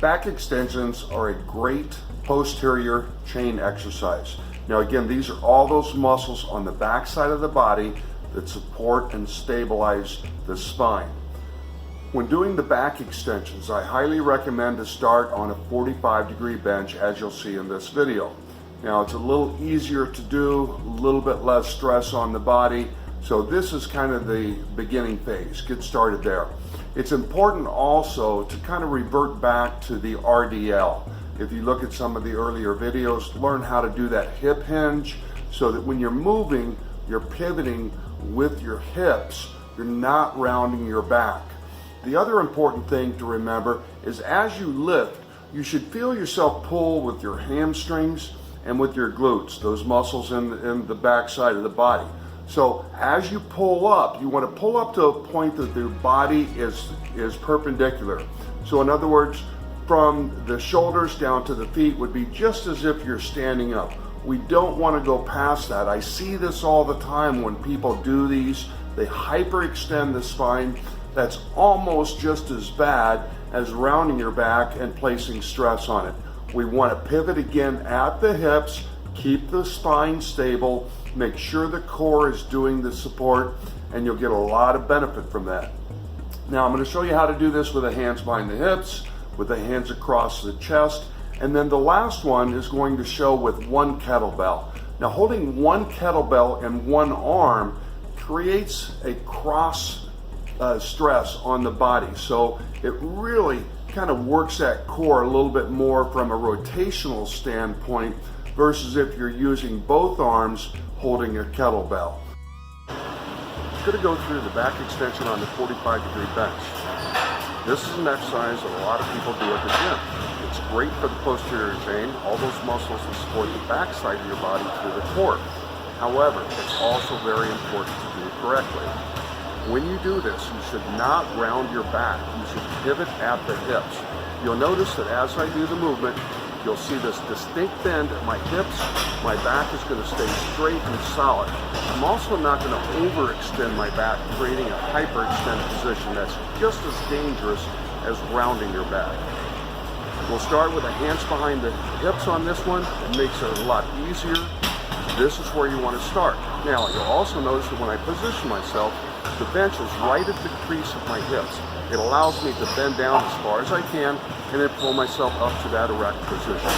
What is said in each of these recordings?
Back extensions are a great posterior chain exercise. Now again, these are all those muscles on the back side of the body that support and stabilize the spine. When doing the back extensions, I highly recommend to start on a 45-degree bench, as you'll see in this video. Now it's a little easier to do, a little bit less stress on the body, so this is kind of the beginning phase. Get started there. It's important also to kind of revert back to the RDL. If you look at some of the earlier videos, learn how to do that hip hinge so that when you're moving, you're pivoting with your hips, you're not rounding your back. The other important thing to remember is as you lift, you should feel yourself pull with your hamstrings and with your glutes, those muscles in the back side of the body. So as you pull up, you want to pull up to a point that the body is perpendicular. So in other words, from the shoulders down to the feet would be just as if you're standing up. We don't want to go past that. I see this all the time when people do these. They hyperextend the spine. That's almost just as bad as rounding your back and placing stress on it. We want to pivot again at the hips, keep the spine stable, make sure the core is doing the support, and you'll get a lot of benefit from that. Now I'm going to show you how to do this with the hands behind the hips, with the hands across the chest, and then the last one is going to show with one kettlebell. Now holding one kettlebell in one arm creates a cross stress on the body, so it really kind of works that core a little bit more from a rotational standpoint versus if you're using both arms holding a kettlebell. I'm going to go through the back extension on the 45-degree bench. This is an exercise that a lot of people do at the gym. It's great for the posterior chain, all those muscles that support the back side of your body through the core. However, it's also very important to do correctly. When you do this, you should not round your back. You should pivot at the hips. You'll notice that as I do the movement, you'll see this distinct bend at my hips. My back is going to stay straight and solid. I'm also not going to overextend my back, creating a hyperextended position that's just as dangerous as rounding your back. We'll start with the hands behind the hips on this one. It makes it a lot easier. This is where you want to start. Now, you'll also notice that when I position myself, the bench is right at the crease of my hips. It allows me to bend down as far as I can and then pull myself up to that erect position.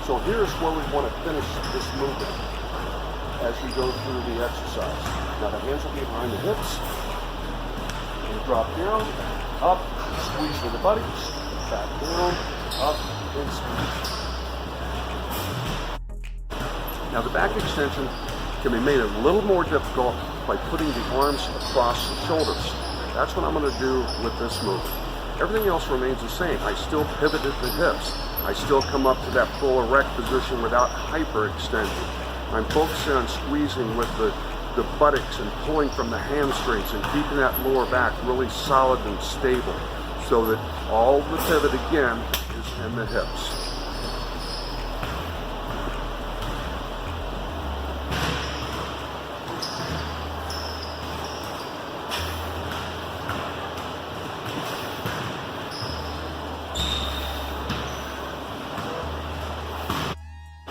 So here's where we want to finish this movement as you go through the exercise. Now the hands will be behind the hips. You drop down, up, squeeze to the buttocks, back down, up, and squeeze. Now the back extension can be made a little more difficult by putting the arms across the shoulders. That's what I'm going to do with this movement. Everything else remains the same. I still pivot at the hips. I still come up to that full erect position without hyperextending. I'm focusing on squeezing with the buttocks and pulling from the hamstrings and keeping that lower back really solid and stable so that all the pivot again is in the hips.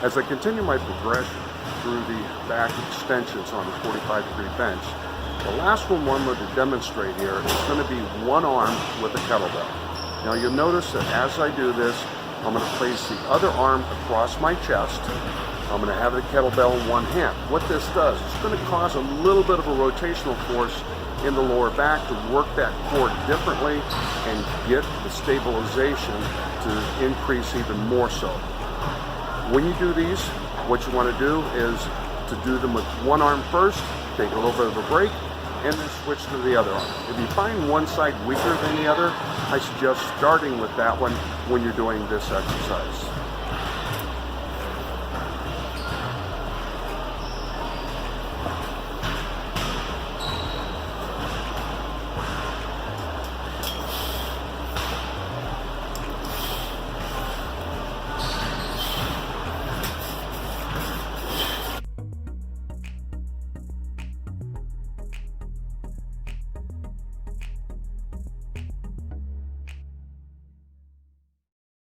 As I continue my progression through the back extensions on the 45-degree bench, the last one I'm going to demonstrate here is going to be one arm with a kettlebell. Now you'll notice that as I do this, I'm going to place the other arm across my chest. I'm going to have the kettlebell in one hand. What this does, it's going to cause a little bit of a rotational force in the lower back to work that core differently and get the stabilization to increase even more so. When you do these, what you want to do is to do them with one arm first, take a little bit of a break, and then switch to the other arm. If you find one side weaker than the other, I suggest starting with that one when you're doing this exercise.